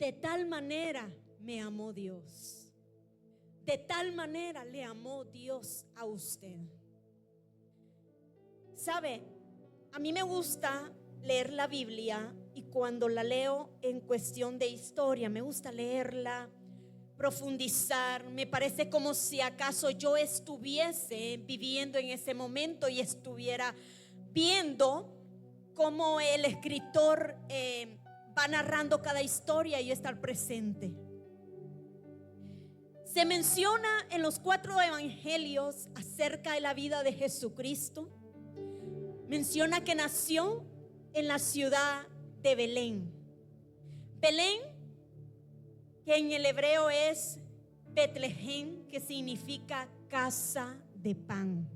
De tal manera me amó Dios. De tal manera le amó Dios a usted. ¿Sabe? A mí me gusta leer la Biblia, y cuando la leo en cuestión de historia, me gusta leerla, profundizar. Me parece como si acaso yo estuviese viviendo en ese momento y estuviera viendo cómo el escritor va narrando cada historia y estar presente. Se menciona en los 4 evangelios acerca de la vida de Jesucristo. Menciona que nació en la ciudad de Belén. Belén, que en el hebreo es Betlehem, que significa casa de pan.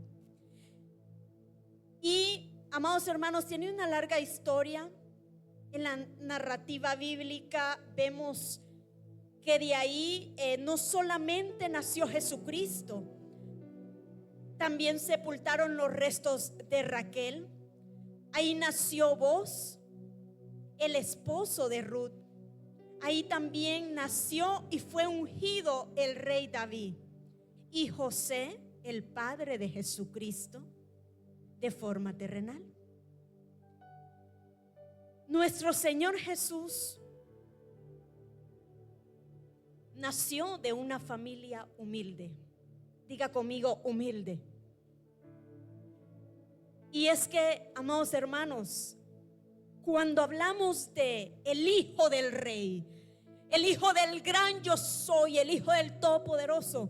Y, amados hermanos, tiene una larga historia. En la narrativa bíblica vemos que de ahí no solamente nació Jesucristo, también sepultaron los restos de Raquel. Ahí nació Boaz, el esposo de Ruth. Ahí también nació y fue ungido el rey David. Y José, el padre de Jesucristo, de forma terrenal. Nuestro Señor Jesús nació de una familia humilde. Diga conmigo, humilde. Y es que, amados hermanos, cuando hablamos de el Hijo del Rey, el Hijo del gran yo soy, el Hijo del Todopoderoso,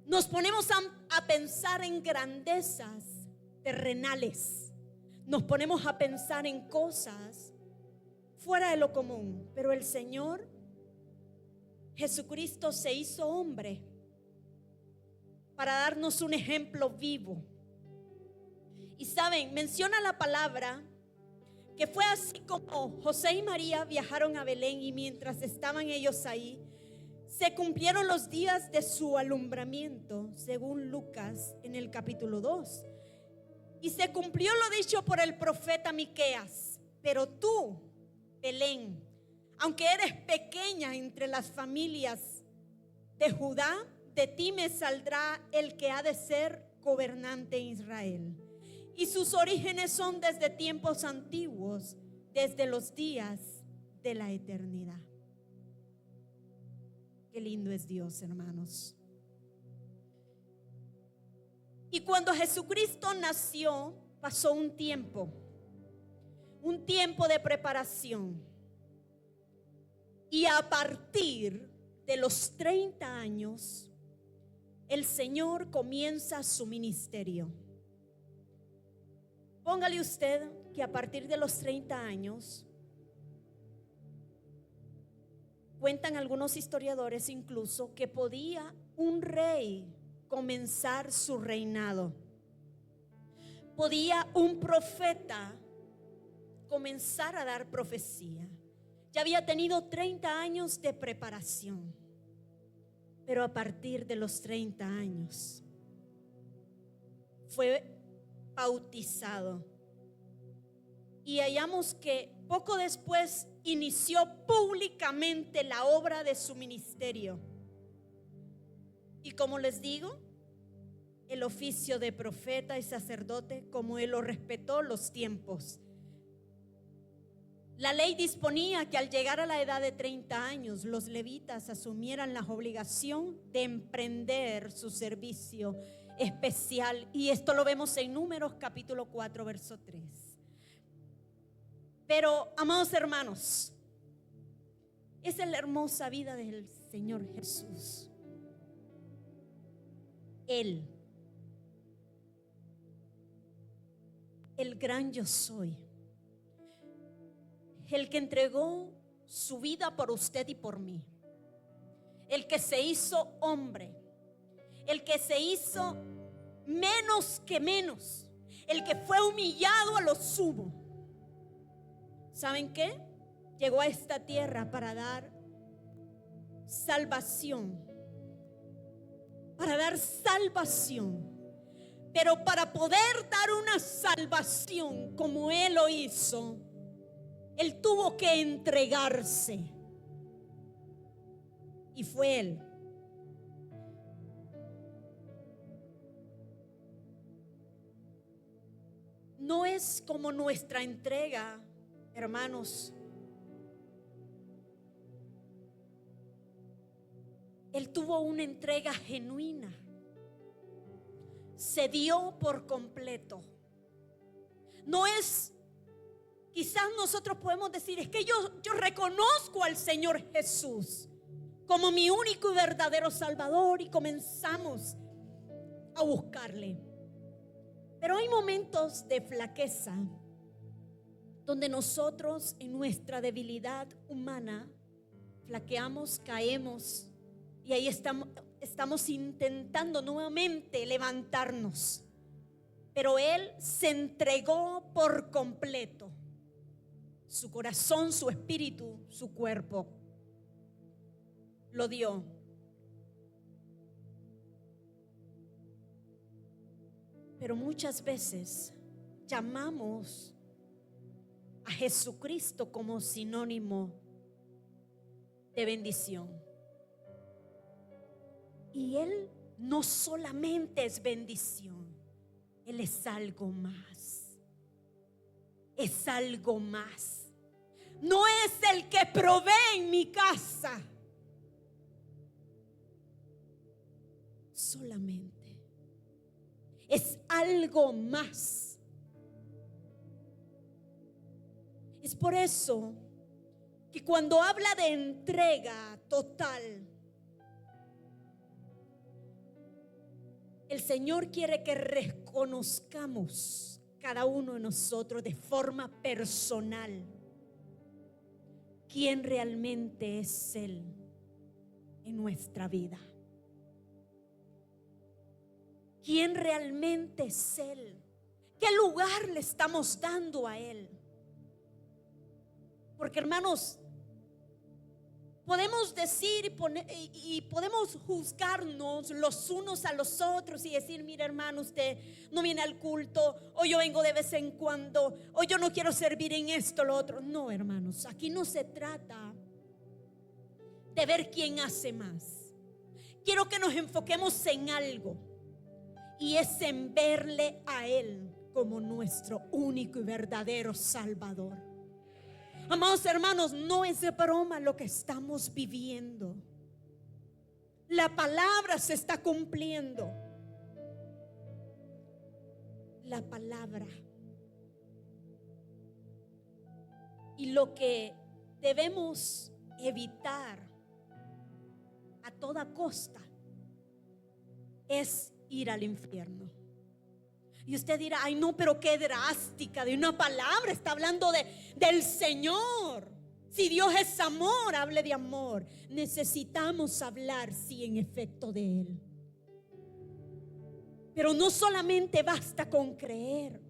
nos ponemos a pensar en grandezas terrenales. Nos ponemos a pensar en cosas fuera de lo común. Pero el Señor Jesucristo se hizo hombre para darnos un ejemplo vivo. Y saben, menciona la palabra que fue así como José y María viajaron a Belén, y mientras estaban ellos ahí, se cumplieron los días de su alumbramiento, según Lucas en el capítulo 2. Y se cumplió lo dicho por el profeta Miqueas: pero tú, Belén, aunque eres pequeña entre las familias de Judá, de ti me saldrá el que ha de ser gobernante en Israel. Y sus orígenes son desde tiempos antiguos, desde los días de la eternidad. Qué lindo es Dios, hermanos. Y cuando Jesucristo nació, pasó un tiempo de preparación. Y a partir de los 30 años, el Señor comienza su ministerio. Póngale usted que a partir de los 30 años, cuentan algunos historiadores incluso, que podía un rey comenzar su reinado. Podía un profeta comenzar a dar profecía. Ya había tenido 30 años de preparación. Pero a partir de los 30 años fue bautizado. Y hallamos que poco después inició públicamente la obra de su ministerio. Y como les digo, el oficio de profeta y sacerdote, como él lo respetó los tiempos. La ley disponía que al llegar a la edad de 30 años, los levitas asumieran la obligación de emprender su servicio especial. Y esto lo vemos en Números capítulo 4, verso 3. Pero, amados hermanos, esa es la hermosa vida del Señor Jesús. Él, el gran yo soy, el que entregó su vida por usted y por mí, el que se hizo hombre, el que se hizo menos que menos, el que fue humillado a lo sumo. ¿Saben qué? Llegó a esta tierra para dar salvación, pero para poder dar una salvación como Él lo hizo, Él tuvo que entregarse. Y fue Él. No es como nuestra entrega, hermanos. Él tuvo una entrega genuina. Se dio por completo. No es, quizás nosotros podemos decir, es que yo reconozco al Señor Jesús como mi único y verdadero Salvador, y comenzamos a buscarle. Pero hay momentos de flaqueza donde nosotros en nuestra debilidad humana flaqueamos, caemos, y ahí estamos intentando nuevamente levantarnos. Pero Él se entregó por completo, su corazón, su espíritu, su cuerpo, lo dio. Pero muchas veces llamamos a Jesucristo como sinónimo de bendición. Y Él no solamente es bendición, Él es algo más. Es algo más. No es el que provee en mi casa solamente. Es algo más. Es por eso que cuando habla de entrega total, el Señor quiere que reconozcamos cada uno de nosotros de forma personal quién realmente es Él en nuestra vida. ¿Quién realmente es Él? ¿Qué lugar le estamos dando a Él? Porque, hermanos, podemos decir y podemos juzgarnos los unos a los otros y decir, mira, hermano, usted no viene al culto, o yo vengo de vez en cuando, o yo no quiero servir en esto, lo otro. No, hermanos, aquí no se trata de ver quién hace más. Quiero que nos enfoquemos en algo, y es en verle a Él como nuestro único y verdadero Salvador. Amados hermanos, no es de broma lo que estamos viviendo. La palabra se está cumpliendo. La palabra. Y lo que debemos evitar a toda costa es ir al infierno. Y usted dirá, ay no, pero qué drástica, de una palabra, está hablando del Señor. Si Dios es amor, hable de amor. Necesitamos hablar, sí, en efecto, de Él. Pero no solamente basta con creer,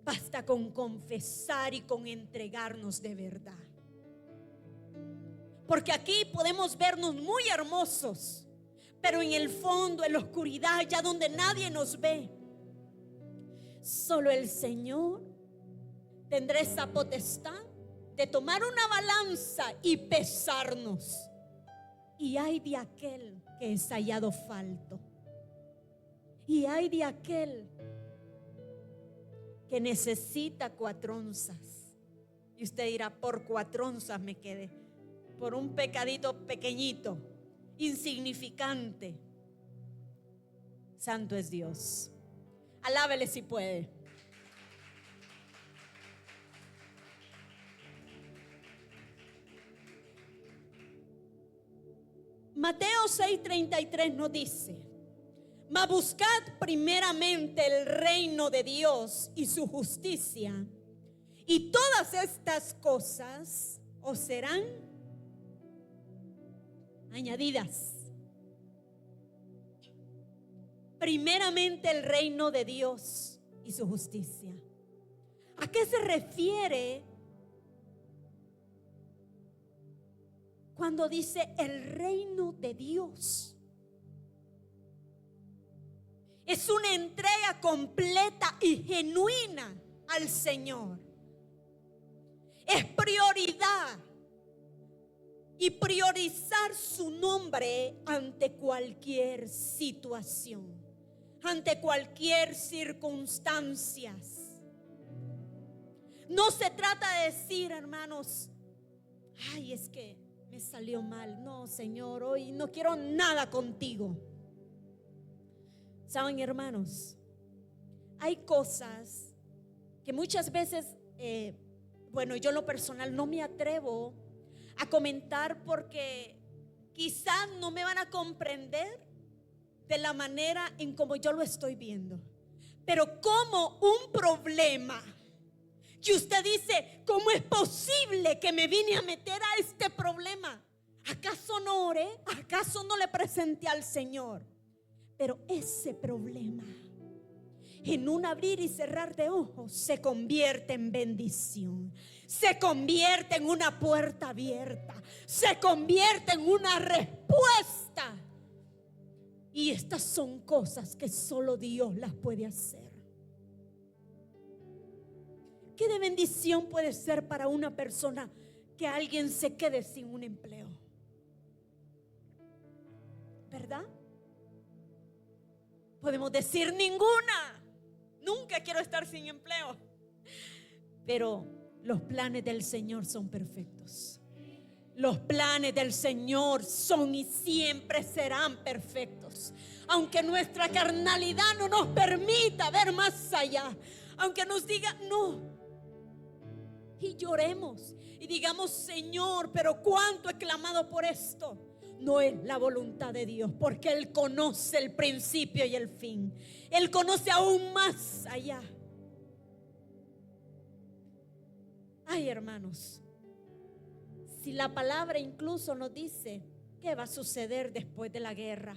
basta con confesar y con entregarnos de verdad. Porque aquí podemos vernos muy hermosos, pero en el fondo, en la oscuridad, allá donde nadie nos ve, solo el Señor tendrá esa potestad de tomar una balanza y pesarnos. Y hay de aquel que es hallado falto, y hay de aquel que necesita 4 onzas. Y usted dirá, por 4 onzas me quedé, por un pecadito pequeñito, insignificante. Santo es Dios. Alábele si puede. Mateo 6:33 nos dice: mas buscad primeramente el reino de Dios y su justicia, y todas estas cosas os serán añadidas. Primeramente el reino de Dios y su justicia. ¿A qué se refiere cuando dice el reino de Dios? Es una entrega completa y genuina al Señor. Es prioridad. Y priorizar su nombre ante cualquier situación, ante cualquier circunstancia. No se trata de decir, hermanos, ay, es que me salió mal. No, Señor, hoy no quiero nada contigo. Saben, hermanos, hay cosas que muchas veces, bueno, yo en lo personal no me atrevo a comentar porque quizás no me van a comprender de la manera en como yo lo estoy viendo. Pero como un problema que usted dice, ¿cómo es posible que me vine a meter a este problema? ¿Acaso no oré? ¿Acaso no le presenté al Señor? Pero ese problema, en un abrir y cerrar de ojos, se convierte en bendición, se convierte en una puerta abierta, se convierte en una respuesta. Y estas son cosas que solo Dios las puede hacer. ¿Qué de bendición puede ser para una persona que alguien se quede sin un empleo? ¿Verdad? Podemos decir ninguna. Nunca quiero estar sin empleo. Pero los planes del Señor son perfectos. Los planes del Señor son y siempre serán perfectos. Aunque nuestra carnalidad no nos permita ver más allá, aunque nos diga no, y lloremos y digamos, Señor, pero cuánto he clamado por esto. No es la voluntad de Dios, porque Él conoce el principio y el fin. Él conoce aún más allá. Ay, hermanos, si la palabra incluso nos dice qué va a suceder después de la guerra,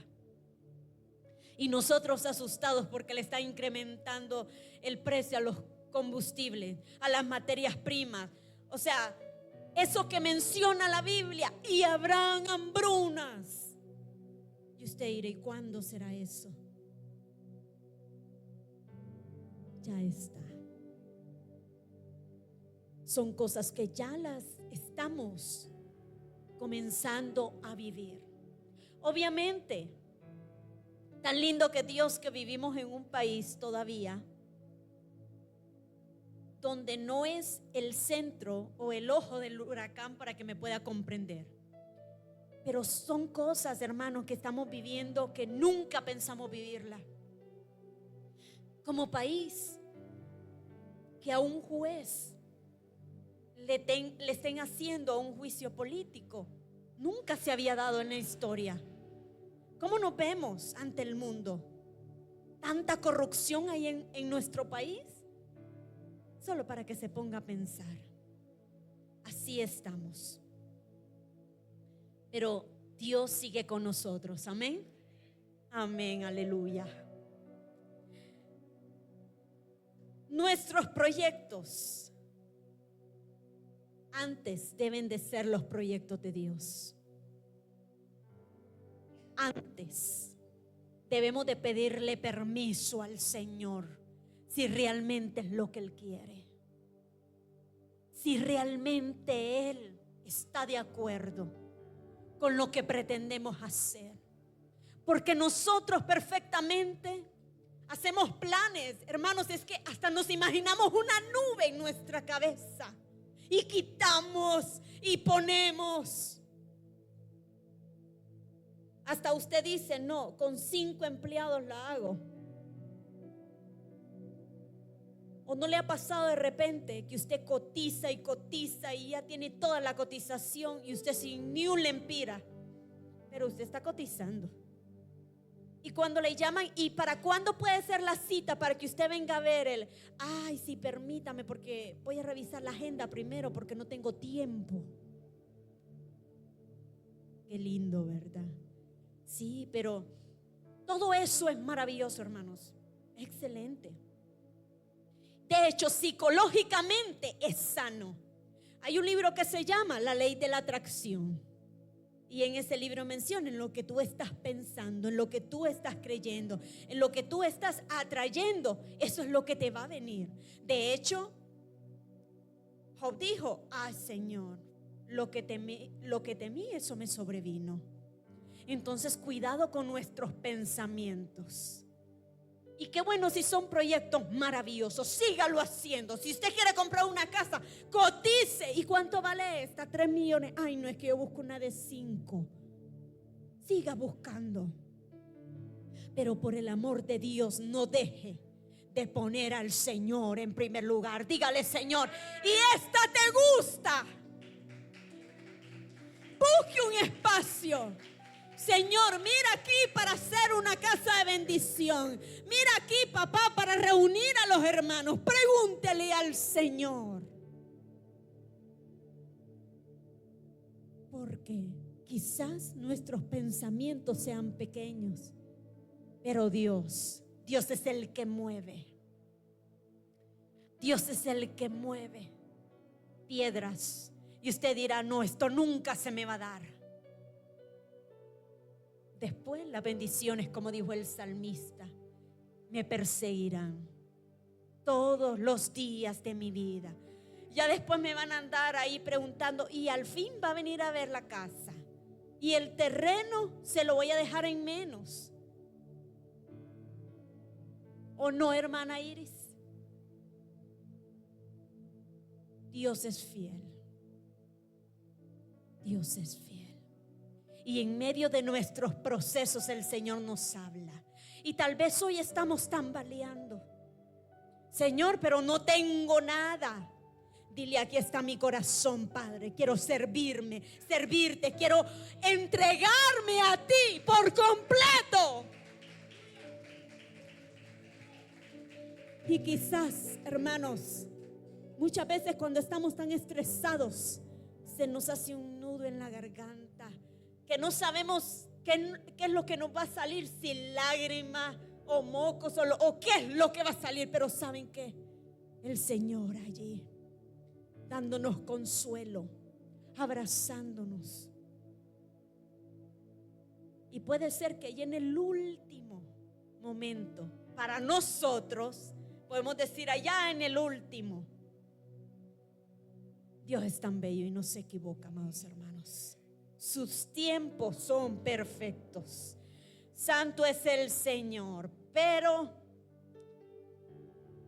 y nosotros asustados porque le está incrementando el precio a los combustibles, a las materias primas, o sea, eso que menciona la Biblia, y habrán hambrunas. Y usted dirá, ¿y cuándo será eso? Ya está. Son cosas que ya las estamos comenzando a vivir. Obviamente, tan lindo que Dios que vivimos en un país todavía donde no es el centro o el ojo del huracán para que me pueda comprender. Pero son cosas, hermanos, que estamos viviendo que nunca pensamos vivirla. Como país, que a un juez le estén haciendo un juicio político, nunca se había dado en la historia. ¿Cómo nos vemos ante el mundo? ¿Tanta corrupción hay en nuestro país? Solo para que se ponga a pensar. Así estamos. Pero Dios sigue con nosotros. Amén. Amén, aleluya. Nuestros proyectos antes deben de ser los proyectos de Dios. Antes debemos de pedirle permiso al Señor si realmente es lo que Él quiere, si realmente Él está de acuerdo con lo que pretendemos hacer. Porque nosotros perfectamente hacemos planes, hermanos, es que hasta nos imaginamos una nube en nuestra cabeza y quitamos y ponemos. Hasta usted dice, no, con 5 empleados la hago. ¿O no le ha pasado de repente que usted cotiza y cotiza y ya tiene toda la cotización y usted sin ni un lempira? Pero usted está cotizando. Y cuando le llaman, ¿y para cuándo puede ser la cita para que usted venga a ver el? Ay, sí, permítame porque voy a revisar la agenda primero porque no tengo tiempo. Qué lindo, ¿verdad? Sí, pero todo eso es maravilloso, hermanos. Excelente. De hecho, psicológicamente es sano. Hay un libro que se llama La Ley de la Atracción. Y en ese libro menciona en lo que tú estás pensando, en lo que tú estás creyendo, en lo que tú estás atrayendo. Eso es lo que te va a venir. De hecho, Job dijo: ay, Señor, lo que temí, eso me sobrevino. Entonces, cuidado con nuestros pensamientos. Y qué bueno si son proyectos maravillosos, sígalo haciendo. Si usted quiere comprar una casa, cotice. ¿Y cuánto vale esta? 3 millones. Ay, no, es que yo busco una de 5. Siga buscando. Pero por el amor de Dios, no deje de poner al Señor en primer lugar. Dígale: Señor, y esta te gusta. Busque un espacio. Señor, mira aquí para hacer una casa de bendición. Mira aquí, papá, para reunir a los hermanos. Pregúntele al Señor. Porque quizás nuestros pensamientos sean pequeños, pero Dios es el que mueve. Dios es el que mueve piedras. Y usted dirá: no, esto nunca se me va a dar. Después las bendiciones, como dijo el salmista, me perseguirán todos los días de mi vida. Ya después me van a andar ahí preguntando: y al fin va a venir a ver la casa, y el terreno se lo voy a dejar en menos. ¿O no, hermana Iris? Dios es fiel. Dios es fiel. Y en medio de nuestros procesos el Señor nos habla. Y tal vez hoy estamos tambaleando. Señor, pero no tengo nada. Dile: aquí está mi corazón, Padre. Quiero servirte. Quiero entregarme a ti por completo. Y quizás, hermanos, muchas veces cuando estamos tan estresados, se nos hace un nudo en la garganta, que no sabemos qué es lo que nos va a salir, si lágrimas o mocos o qué es lo que va a salir. Pero ¿saben qué? El Señor allí dándonos consuelo, abrazándonos. Y puede ser que ya en el último momento, para nosotros, podemos decir allá en el último: Dios es tan bello y no se equivoca, amados hermanos. Sus tiempos son perfectos. Santo es el Señor. Pero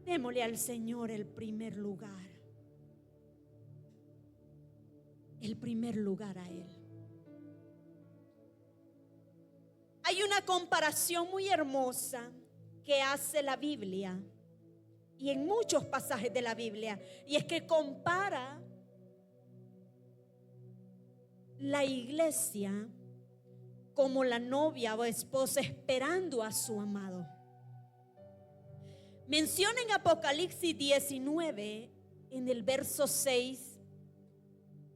démosle al Señor el primer lugar. El primer lugar a Él. Hay una comparación muy hermosa que hace la Biblia, y en muchos pasajes de la Biblia, y es que compara la iglesia como la novia o esposa esperando a su amado. Menciona en Apocalipsis 19, en el verso 6,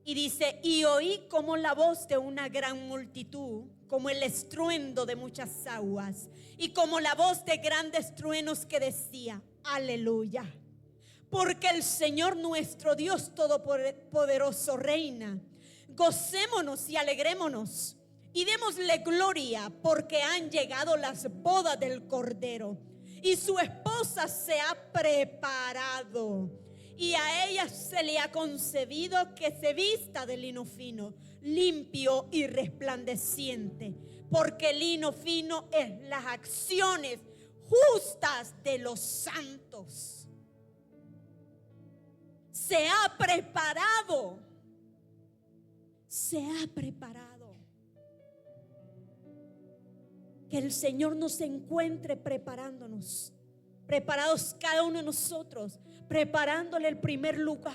y dice: y oí como la voz de una gran multitud, como el estruendo de muchas aguas, y como la voz de grandes truenos, que decía: aleluya, porque el Señor nuestro Dios todopoderoso reina. Gocémonos y alegrémonos y démosle gloria, porque han llegado las bodas del Cordero, y su esposa se ha preparado, y a ella se le ha concedido que se vista de lino fino, limpio y resplandeciente, porque el lino fino es las acciones justas de los santos. Se ha preparado. Se ha preparado. Que el Señor nos encuentre preparados cada uno de nosotros, preparándole el primer lugar.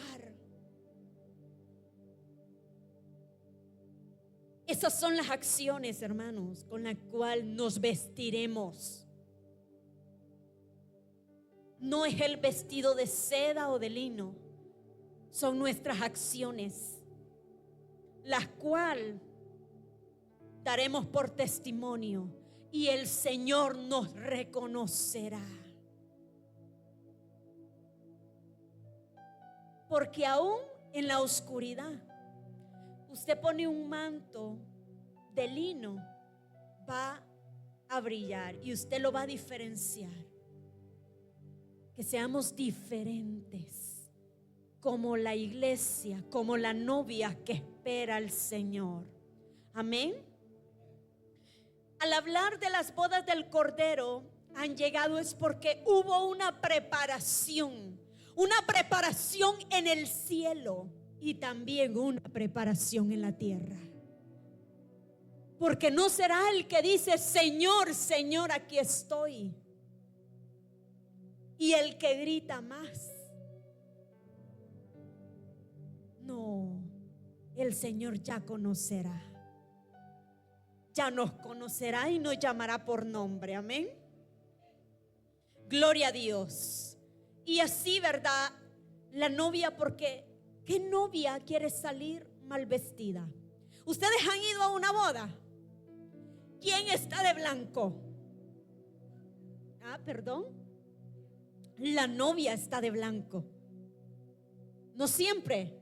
Esas son las acciones, hermanos, con las cuales nos vestiremos. No es el vestido de seda o de lino, son nuestras acciones, las cuales daremos por testimonio, y el Señor nos reconocerá. Porque aún en la oscuridad, usted pone un manto de lino, va a brillar y usted lo va a diferenciar. Que seamos diferentes. como la iglesia, como la novia que espera al Señor. Amén. Al hablar de las bodas del Cordero, han llegado es porque hubo una preparación en el cielo y también una preparación en la tierra. Porque no será el que dice: Señor, Señor, aquí estoy, y el que grita más. No, el Señor ya conocerá. Ya nos conocerá y nos llamará por nombre. Amén. Gloria a Dios. Y así, ¿verdad? La novia, porque ¿qué novia quiere salir mal vestida? ¿Ustedes han ido a una boda? ¿Quién está de blanco? Perdón. La novia está de blanco. No siempre.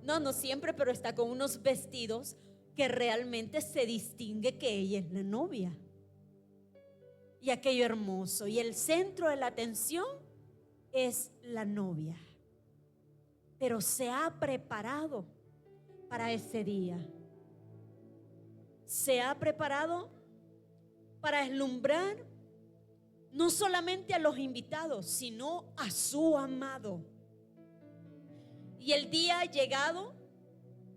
No siempre, pero está con unos vestidos que realmente se distingue que ella es la novia. Y aquello hermoso. Y el centro de la atención es la novia. Pero se ha preparado para ese día. Se ha preparado para deslumbrar no solamente a los invitados, sino a su amado. Y el día llegado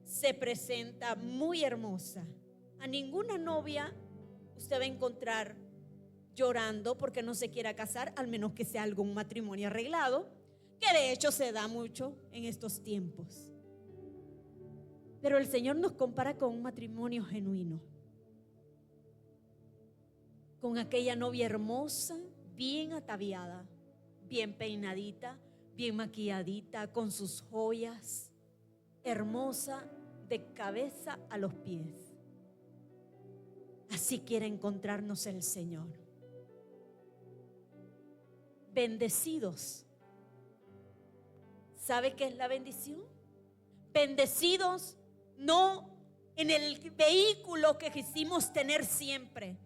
se presenta muy hermosa. A ninguna novia usted va a encontrar llorando porque no se quiera casar, al menos que sea algún matrimonio arreglado, que de hecho se da mucho en estos tiempos. Pero el Señor nos compara con un matrimonio genuino, con aquella novia hermosa, bien ataviada, bien peinadita, bien maquilladita, con sus joyas, hermosa de cabeza a los pies. Así quiere encontrarnos el Señor. Bendecidos. ¿Sabe qué es la bendición? Bendecidos no en el vehículo que quisimos tener siempre.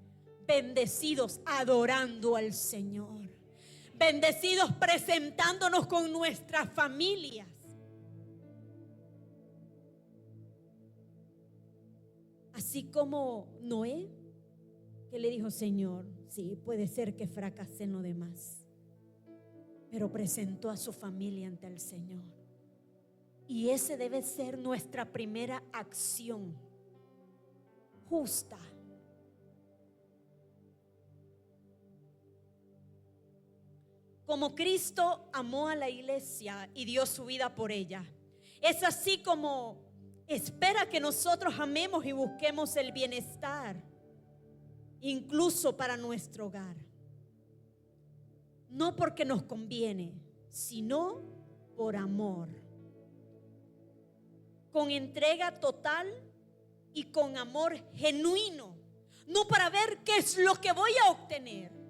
Bendecidos adorando al Señor. Bendecidos presentándonos con nuestras familias. Así como Noé, que le dijo: Señor, sí, puede ser que fracase en lo demás, pero presentó a su familia ante el Señor. Y ese debe ser nuestra primera acción justa. Como Cristo amó a la iglesia y dio su vida por ella, es así como espera que nosotros amemos y busquemos el bienestar, incluso para nuestro hogar. No porque nos conviene, sino por amor. Con entrega total y con amor genuino. No para ver qué es lo que voy a obtener.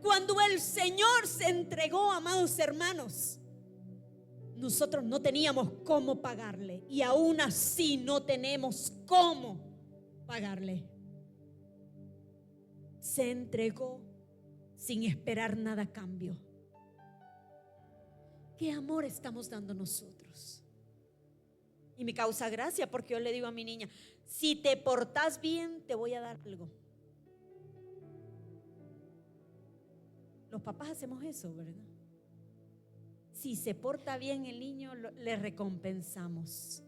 Cuando el Señor se entregó, amados hermanos, nosotros no teníamos cómo pagarle. Y aún así no tenemos cómo pagarle. Se entregó sin esperar nada a cambio. ¿Qué amor estamos dando nosotros? Y me causa gracia porque yo le digo a mi niña: si te portas bien, te voy a dar algo. Los papás hacemos eso, ¿verdad? Si se porta bien el niño, le recompensamos.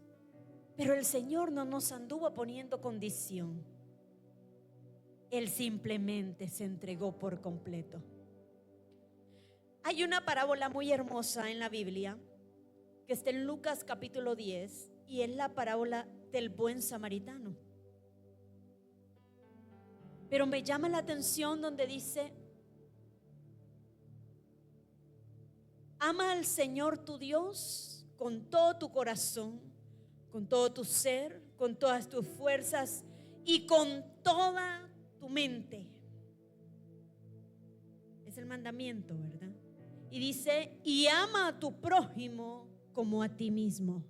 Pero el Señor no nos anduvo poniendo condición. Él simplemente se entregó por completo. Hay una parábola muy hermosa en la Biblia que está en Lucas capítulo 10 y es la parábola del buen samaritano. Pero me llama la atención donde dice: ama al Señor tu Dios con todo tu corazón, con todo tu ser, con todas tus fuerzas y con toda tu mente. Es el mandamiento, ¿verdad? Y dice: y ama a tu prójimo como a ti mismo.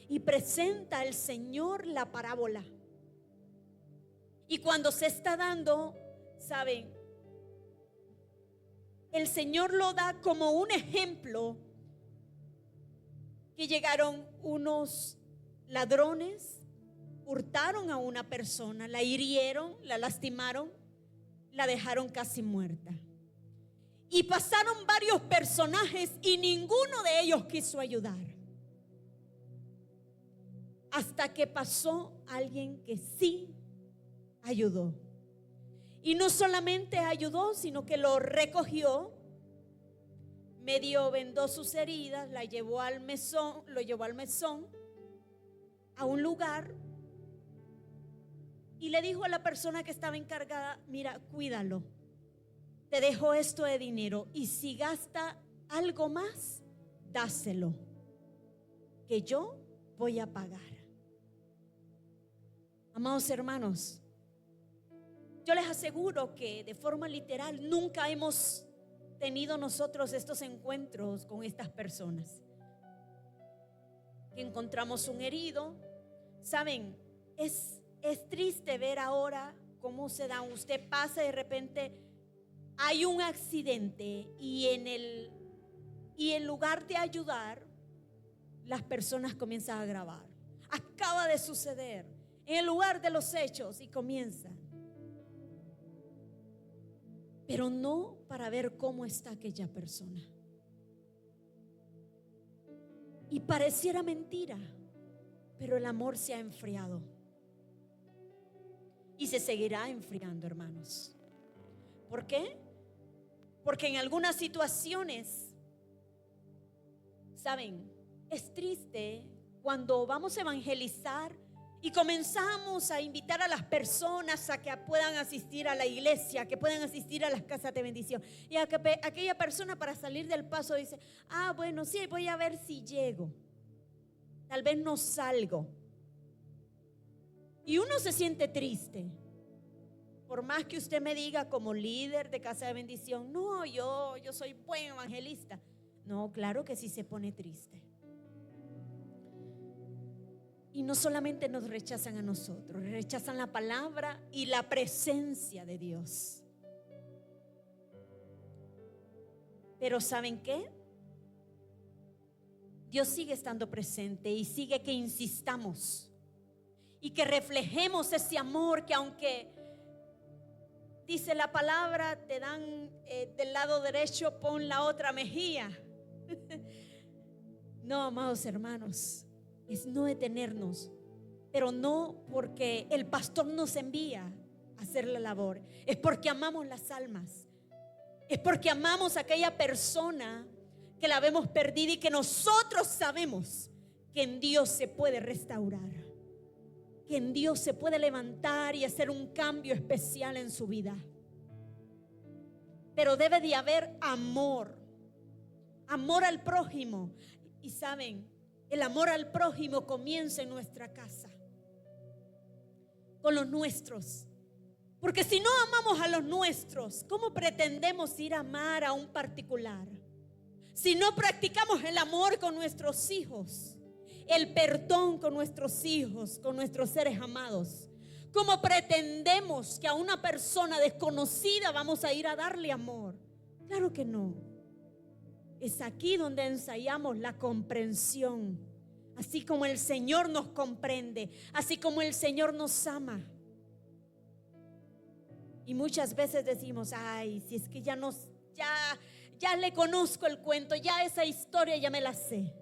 Y presenta al Señor la parábola. Y cuando se está dando, ¿saben? El Señor lo da como un ejemplo que llegaron unos ladrones, hurtaron a una persona, la hirieron, la lastimaron, la dejaron casi muerta. Y pasaron varios personajes y ninguno de ellos quiso ayudar. Hasta que pasó alguien que sí ayudó. Y no solamente ayudó, sino que lo recogió, medio vendó sus heridas, lo llevó al mesón, a un lugar, y le dijo a la persona que estaba encargada: mira, cuídalo, te dejo esto de dinero, y si gasta algo más, dáselo, que yo voy a pagar. Amados hermanos, yo les aseguro que de forma literal nunca hemos tenido nosotros estos encuentros con estas personas. Que encontramos un herido. Saben, es triste ver ahora cómo se da. Usted pasa y de repente hay un accidente y en lugar de ayudar, las personas comienzan a grabar. Acaba de suceder en el lugar de los hechos y comienzan. Pero no para ver cómo está aquella persona. Y pareciera mentira, pero el amor se ha enfriado y se seguirá enfriando, hermanos. ¿Por qué? Porque en algunas situaciones, saben, es triste cuando vamos a evangelizar y comenzamos a invitar a las personas a que puedan asistir a la iglesia, que puedan asistir a las casas de bendición. Y aquella persona, para salir del paso, dice: bueno, sí, voy a ver si llego. Tal vez no salgo. Y uno se siente triste. Por más que usted me diga como líder de casa de bendición: no, yo soy buen evangelista. No, claro que sí se pone triste. Y no solamente nos rechazan a nosotros, rechazan la palabra y la presencia de Dios. Pero ¿saben qué? Dios sigue estando presente y sigue que insistamos y que reflejemos ese amor, que aunque dice la palabra, te dan del lado derecho, pon la otra mejilla. No, amados hermanos, es no detenernos, pero no porque el pastor nos envía a hacer la labor, es porque amamos las almas, es porque amamos a aquella persona que la vemos perdida y que nosotros sabemos que en Dios se puede restaurar, que en Dios se puede levantar y hacer un cambio especial en su vida. Pero debe de haber amor al prójimo. Y saben, el amor al prójimo comienza en nuestra casa, con los nuestros. Porque si no amamos a los nuestros, ¿cómo pretendemos ir a amar a un particular? Si no practicamos el amor con nuestros hijos, el perdón con nuestros hijos, con nuestros seres amados, ¿cómo pretendemos que a una persona desconocida vamos a ir a darle amor? Claro que no. Es aquí donde ensayamos la comprensión. Así como el Señor nos comprende, así como el Señor nos ama. Y muchas veces decimos: ay, si es que ya le conozco el cuento, ya esa historia ya me la sé.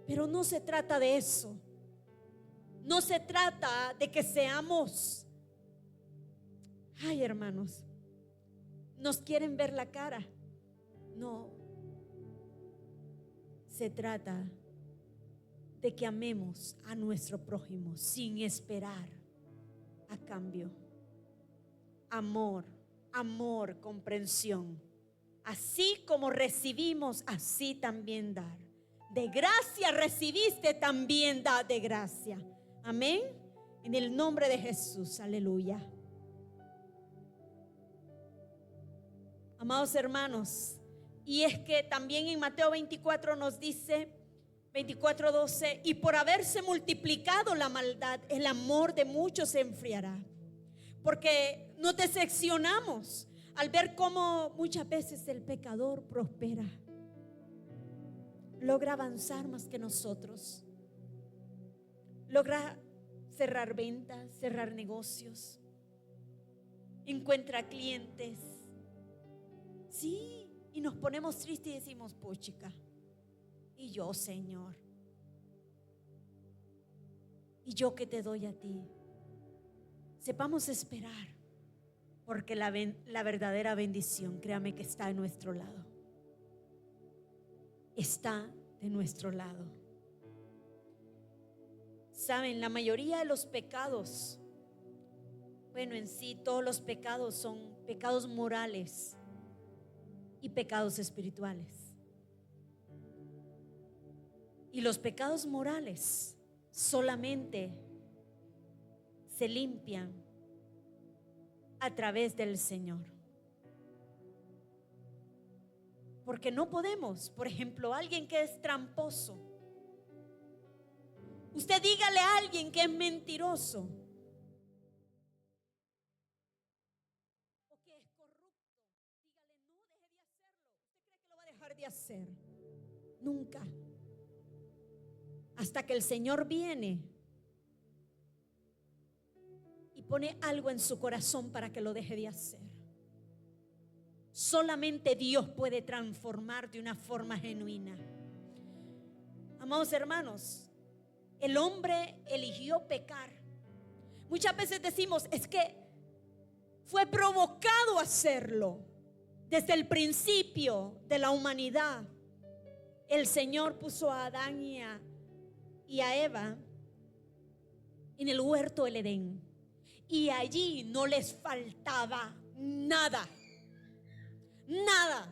Pero no se trata de eso. No se trata de que seamos, ay, hermanos, nos quieren ver la cara. No. Se trata de que amemos a nuestro prójimo sin esperar a cambio. Amor, comprensión. Así como recibimos, así también dar. De gracia recibiste, también da de gracia. Amén. En el nombre de Jesús, aleluya. Amados hermanos, y es que también en Mateo 24 nos dice, 24:12, y por haberse multiplicado la maldad, el amor de muchos se enfriará. Porque nos decepcionamos al ver cómo muchas veces el pecador prospera. logra avanzar más que nosotros, logra cerrar ventas, cerrar negocios, encuentra clientes. Sí, y nos ponemos tristes y decimos, puchica, y yo, Señor, y yo que te doy a ti. Sepamos esperar, porque la verdadera bendición, créame que está de nuestro lado. Está de nuestro lado. Saben, la mayoría de los pecados, bueno, en sí todos los pecados son pecados morales y pecados espirituales. Y los pecados morales solamente se limpian a través del Señor. Porque no podemos, por ejemplo, alguien que es tramposo, usted dígale a alguien que es mentiroso o que es corrupto, dígale no, deje de hacerlo. ¿Usted cree que lo va a dejar de hacer? Nunca. Hasta que el Señor viene y pone algo en su corazón para que lo deje de hacer. Solamente Dios puede transformar de una forma genuina. Amados hermanos, el hombre eligió pecar. Muchas veces decimos, es que fue provocado a hacerlo. Desde el principio de la humanidad, el Señor puso a Adán y a Eva en el huerto del Edén, y allí no les faltaba nada. Nada.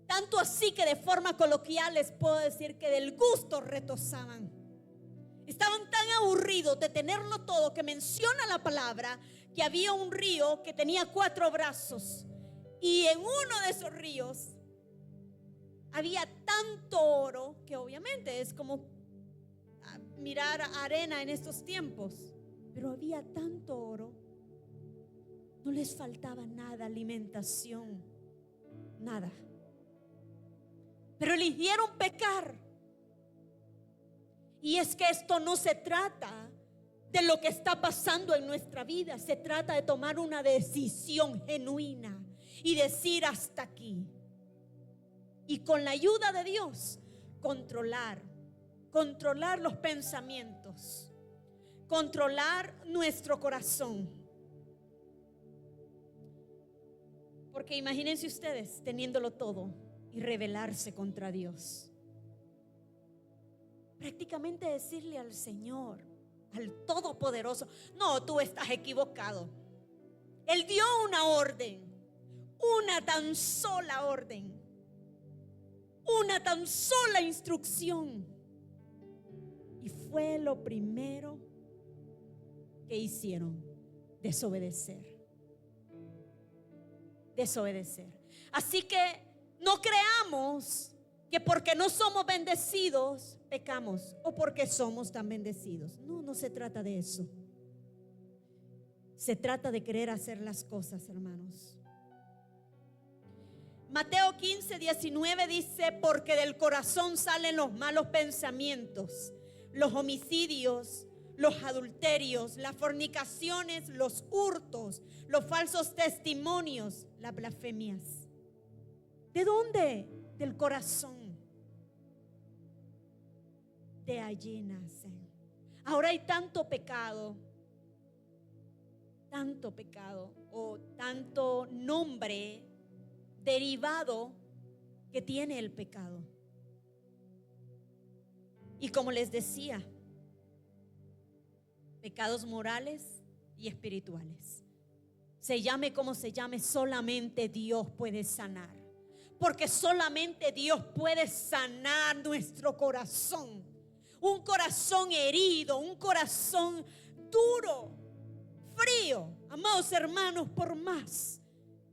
Tanto así que de forma coloquial les puedo decir que del gusto retosaban. Estaban tan aburridos de tenerlo todo que menciona la palabra que había un río que tenía 4 brazos, y en uno de esos ríos había tanto oro que obviamente es como mirar arena en estos tiempos, pero había tanto oro, no les faltaba nada, alimentación, nada. Pero eligieron pecar. Y es que esto no se trata de lo que está pasando en nuestra vida, se trata de tomar una decisión genuina y decir hasta aquí. Y con la ayuda de Dios, controlar los pensamientos, controlar nuestro corazón. Porque imagínense ustedes teniéndolo todo y rebelarse contra Dios. Prácticamente decirle al Señor, al Todopoderoso, no, tú estás equivocado. Él dio una orden, una tan sola orden, una tan sola instrucción. Y fue lo primero que hicieron, desobedecer. Así que no creamos que porque no somos bendecidos pecamos, o porque somos tan bendecidos. No se trata de eso. Se trata de querer hacer las cosas, hermanos. Mateo 15:19 dice, porque del corazón salen los malos pensamientos, los homicidios, los adulterios, las fornicaciones, los hurtos, los falsos testimonios, las blasfemias. ¿De dónde? Del corazón. De allí nacen. Ahora hay tanto pecado o tanto nombre derivado que tiene el pecado. Y como les decía, pecados morales y espirituales. Se llame como se llame, solamente Dios puede sanar. Porque solamente Dios puede sanar nuestro corazón. Un corazón herido, un corazón duro, frío. Amados hermanos, por más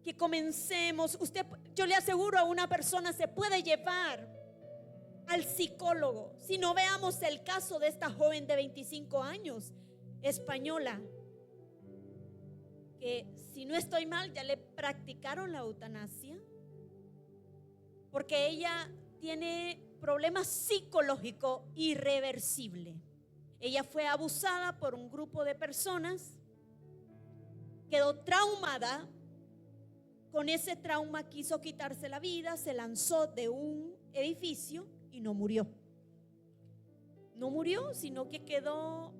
que comencemos, yo le aseguro, a una persona se puede llevar al psicólogo. Si no, veamos el caso de esta joven de 25 años, española, que si no estoy mal ya le practicaron la eutanasia, porque ella tiene problema psicológico irreversible. Ella fue abusada por un grupo de personas, quedó traumada. Con ese trauma quiso quitarse la vida, se lanzó de un edificio y no murió. No murió, sino que quedó,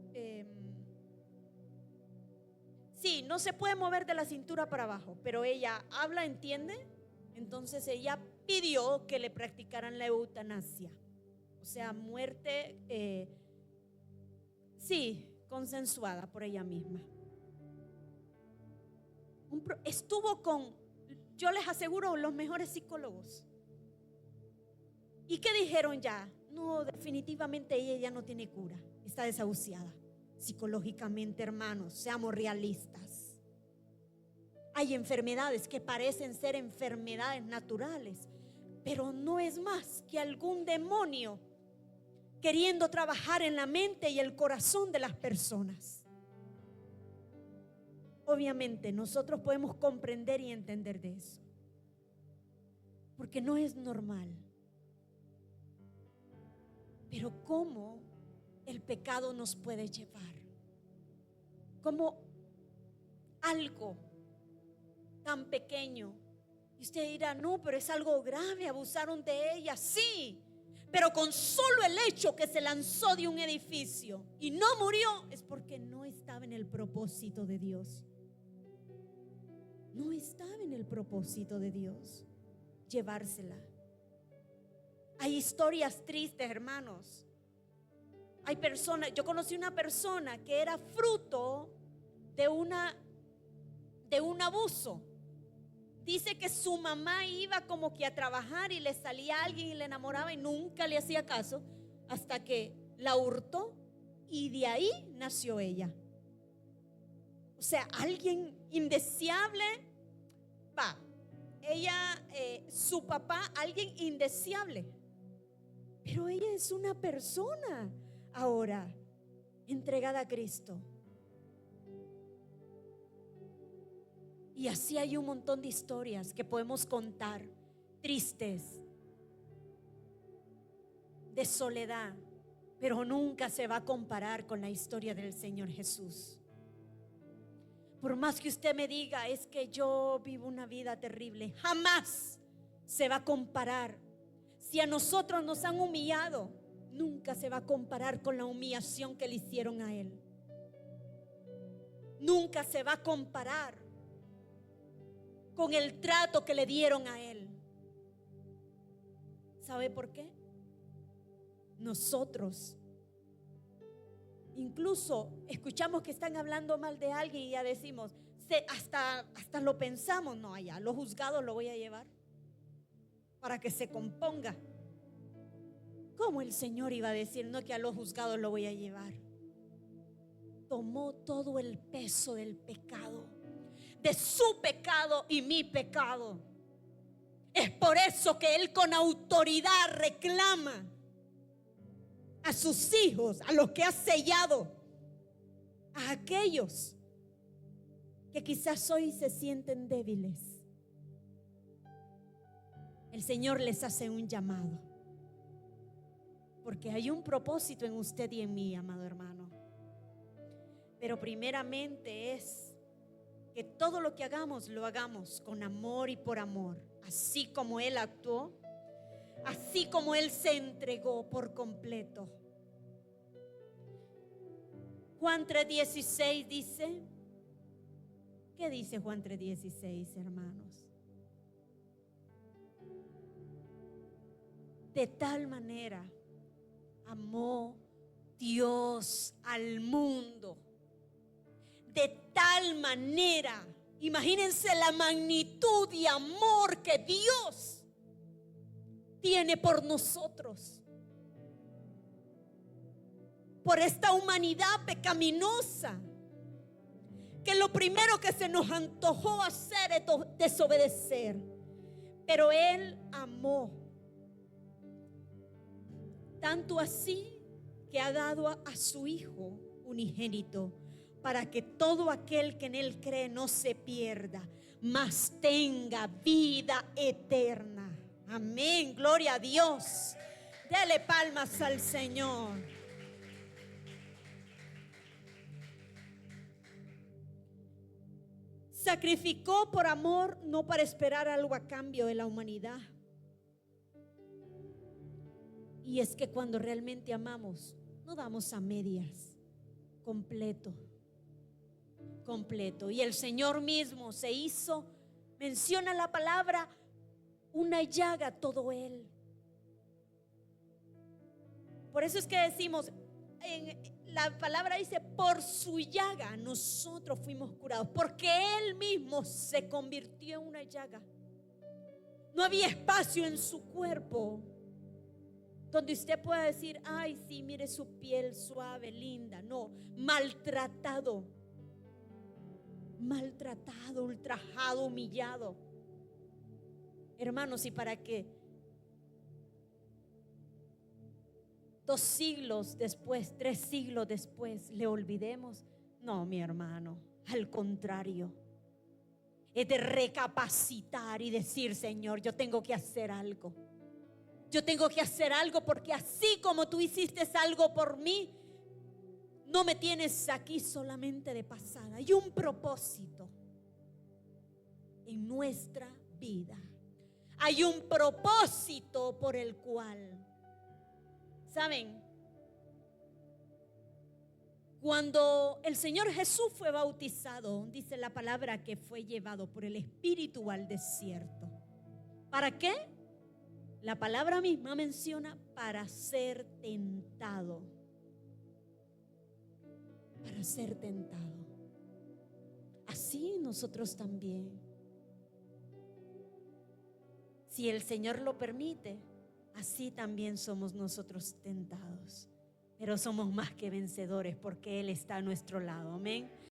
sí, no se puede mover de la cintura para abajo, pero ella habla, entiende. Entonces ella pidió que le practicaran la eutanasia, o sea, muerte, sí, consensuada por ella misma. Estuvo con, yo les aseguro, los mejores psicólogos. ¿Y qué dijeron ya? No, definitivamente ella ya no tiene cura, está desahuciada. Psicológicamente, hermanos, seamos realistas. Hay enfermedades que parecen ser enfermedades naturales, pero no es más que algún demonio queriendo trabajar en la mente y el corazón de las personas. Obviamente nosotros podemos comprender y entender de eso, porque no es normal. Pero ¿cómo el pecado nos puede llevar? ¿Cómo algo tan pequeño? Y usted dirá, no, pero es algo grave, abusaron de ella. Sí, pero con solo el hecho que se lanzó de un edificio y no murió, es porque no estaba en el propósito de Dios. No estaba en el propósito de Dios llevársela. Hay historias tristes, hermanos. Hay personas, yo conocí una persona que era fruto de un abuso. Dice que su mamá iba como que a trabajar y le salía alguien y le enamoraba y nunca le hacía caso, hasta que la hurtó y de ahí nació ella. O sea, alguien indeseable. Ella, su papá, alguien indeseable. Pero ella es una persona ahora entregada a Cristo. Y así hay un montón de historias que podemos contar, tristes, de soledad, pero nunca se va a comparar con la historia del Señor Jesús. Por más que usted me diga, es que yo vivo una vida terrible, jamás se va a comparar. Si a nosotros nos han humillado, nunca se va a comparar con la humillación que le hicieron a Él. Nunca se va a comparar con el trato que le dieron a Él. ¿Sabe por qué? Nosotros incluso escuchamos que están hablando mal de alguien y ya decimos, hasta lo pensamos, no, allá los juzgados lo voy a llevar para que se componga. ¿Cómo el Señor iba a decir, no, que a los juzgados lo voy a llevar? Tomó todo el peso del pecado, de su pecado y mi pecado. Es por eso que Él con autoridad reclama a sus hijos, a los que ha sellado, a aquellos que quizás hoy se sienten débiles. El Señor les hace un llamado, porque hay un propósito en usted y en mí, amado hermano. Pero primeramente es que todo lo que hagamos, lo hagamos con amor y por amor, así como Él actuó, así como Él se entregó por completo. Juan 3:16 dice, ¿qué dice Juan 3:16, hermanos? De tal manera amó Dios al mundo. De tal manera, imagínense la magnitud y amor que Dios tiene por nosotros, por esta humanidad pecaminosa, que lo primero que se nos antojó hacer es desobedecer. Pero Él amó tanto así que ha dado a su Hijo unigénito, para que todo aquel que en Él cree no se pierda, mas tenga vida eterna. Amén, gloria a Dios. Dele palmas al Señor. Sacrificó por amor, no para esperar algo a cambio de la humanidad. Y es que cuando realmente amamos, no damos a medias, completo. Y el Señor mismo se hizo, menciona la palabra, una llaga todo Él. Por eso es que decimos, la palabra dice, por su llaga nosotros fuimos curados, porque Él mismo se convirtió en una llaga. No había espacio en su cuerpo donde usted pueda decir, ay, sí, mire su piel suave, linda. No, maltratado, ultrajado, humillado. Hermanos, y para que 2 siglos después, 3 siglos después, le olvidemos. No, mi hermano, al contrario, es de recapacitar y decir, Señor, yo tengo que hacer algo. Yo tengo que hacer algo, porque así como tú hiciste algo por mí, no me tienes aquí solamente de pasada. Hay un propósito en nuestra vida. Hay un propósito por el cual, ¿saben? Cuando el Señor Jesús fue bautizado, dice la palabra que fue llevado por el Espíritu al desierto. ¿Para qué? La palabra misma menciona para ser tentado. Para ser tentado. Así nosotros también. Si el Señor lo permite, así también somos nosotros tentados. Pero somos más que vencedores porque Él está a nuestro lado. Amén.